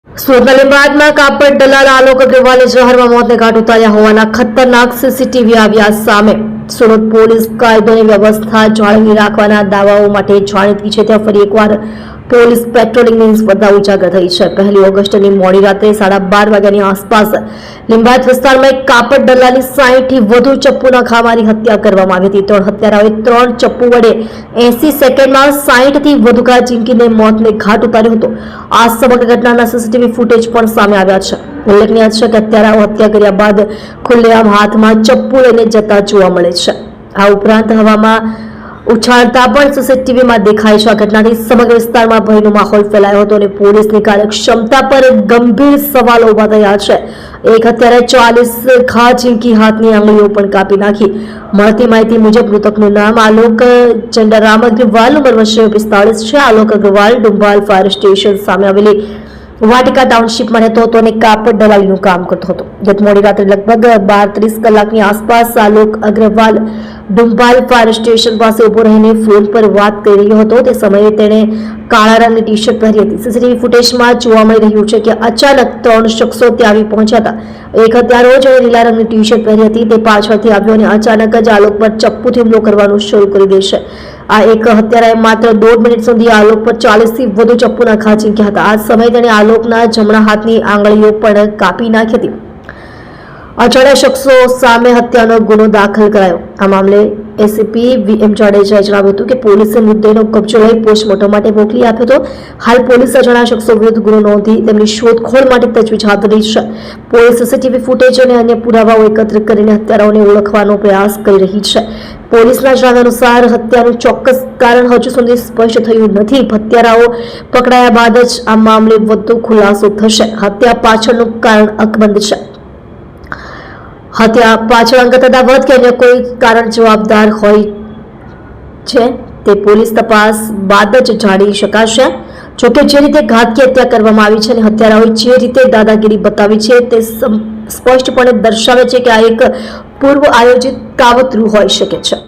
સુરતના લીંબાયતમાં કાપડ દલાલ આલોક અગ્રવાલે જાહેરમાં મોતને ઘાટ ઉતાર્યા હોવાના ખતરનાક સીસીટીવી આવ્યા સામે. સુરત પોલીસ કાયદોની વ્યવસ્થા જાળવી રાખવાના દાવાઓ માટે જાણીતી છે, ત્યાં ફરી એકવાર પોલીસ પેટ્રોલિંગની સ્પર્ધા ઉજાગર થઈ છે. 1 ઓગસ્ટની મોડી રાત્રે 12:30 વાગ્યાની આસપાસ લીંબાયત વિસ્તારમાં એક કાપડ દલાલની 60 થી વધુ ચપ્પુના ઘા મારી હત્યા કરવામાં આવી હતી. 3 હત્યારાઓએ 3 ચપ્પુ વડે 80 સેકન્ડમાં 60 થી વધુ ઘા ઝીંકીને મોતને ઘાટ ઉતાર્યો હતો. આ સમગ્ર ઘટનાના સીસીટીવી ફૂટેજ પણ સામે આવ્યા છે. ઉલ્લેખનીય છે કે હત્યારાઓ હત્યા કર્યા બાદ ખુલ્લેઆમ હાથમાં ચપ્પુ લઈને જતા જોવા મળે છે. આ ઉપરાંત હવામાં ઉછાળતા પણ સીસીટીવીમાં દેખાય છે. આ ઘટનાથી સમગ્ર વિસ્તારમાં ભયનો માહોલ ફેલાયો હતો અને પોલીસની કાર્યક્ષમતા પર ગંભીર સવાલો ઉભા થયા છે. એક હત્યારે 40 ઘા ઝીંકી હાથની આંગળીઓ પણ કાપી નાખી. મળતી માહિતી મુજબ મૃતકનું નામ આલોક ચંડારામ અગ્રવાલ, ઉંમર વર્ષ 45 છે. આલોક અગ્રવાલ ડુંબાલ ફાયર સ્ટેશન સામે આવેલી વાટિકા ટાઉનશીપમાં રહેતો હતો અને કાપડ દલાલીનું કામ કરતો હતો. ગત મોડી રાત્રે લગભગ 12:30 કલાકની આસપાસ આલોક અગ્રવાલ ડુંબાલ ફાયર સ્ટેશન પાસે ઉભો રહીને ફોન પર વાત કરી રહ્યો હતો. તે સમયે તેણે કાળા રંગની ટી-શર્ટ પહેરી હતી. સીસીટીવી ફૂટેજમાં જોવા મળી રહ્યું છે કે અચાનક 3 શખ્સો ત્યાં આવી પહોંચ્યા હતા. એક હત્યારો જેણે લીલા રંગની ટી-શર્ટ પહેરી હતી તે પાછળથી આવ્યો અને અચાનક જ આલોક પર ચપ્પુથી હુમલો કરવાનું શરૂ કરી દેશે. આ એક હત્યારાએ માત્ર 1.5 મિનિટ સુધી આલોક પર 40 થી વધુ ચપ્પુના ઘા ઝીંક્યા હતા. આ સમયે તેણે આલોકના જમણા હાથની આંગળીઓ પણ કાપી નાખી હતી. અજાણ્યા શખ્સો સામે હત્યાનો ગુનો દાખલ કરાયો. આ મામલે એસીપી VM જાડેજાએ જણાવ્યું હતું કે પોલીસે મૃતદેહનો કબજો લઈ પોસ્ટમોર્ટમ માટે મોકલી આપ્યો હતો. હાલ પોલીસે અજાણ્યા શખ્સો વિરુદ્ધ ગુનો નોંધી તેમની શોધખોળ માટે તજવીજ હાથ ધરી છે. પોલીસ સીસીટીવી ફૂટેજ અને અન્ય પુરાવાઓ એકત્ર કરીને હત્યારાઓને ઓળખવાનો પ્રયાસ કરી રહી છે. પોલીસના જણાવ્યા અનુસાર હત્યાનું ચોક્કસ કારણ હજુ સુધી સ્પષ્ટ થયું નથી. હત્યારાઓ પકડાયા બાદ જ આ મામલે વધુ ખુલાસો થશે. હત્યા પાછળનું કારણ અકબંધ છે. હત્યા પાછળ અંગતતા કે અન્ય કોઈ કારણ જવાબદાર હોય છે તે પોલીસ તપાસ બાદ જ જાણી શકાશે. જોકે જે રીતે ઘાતકી હત્યા કરવામાં આવી છે અને હત્યારાઓએ જે રીતે દાદાગીરી બતાવી છે તે સ્પષ્ટપણે દર્શાવે છે કે આ એક પૂર્વ આયોજિત કાવતરું હોઈ શકે છે.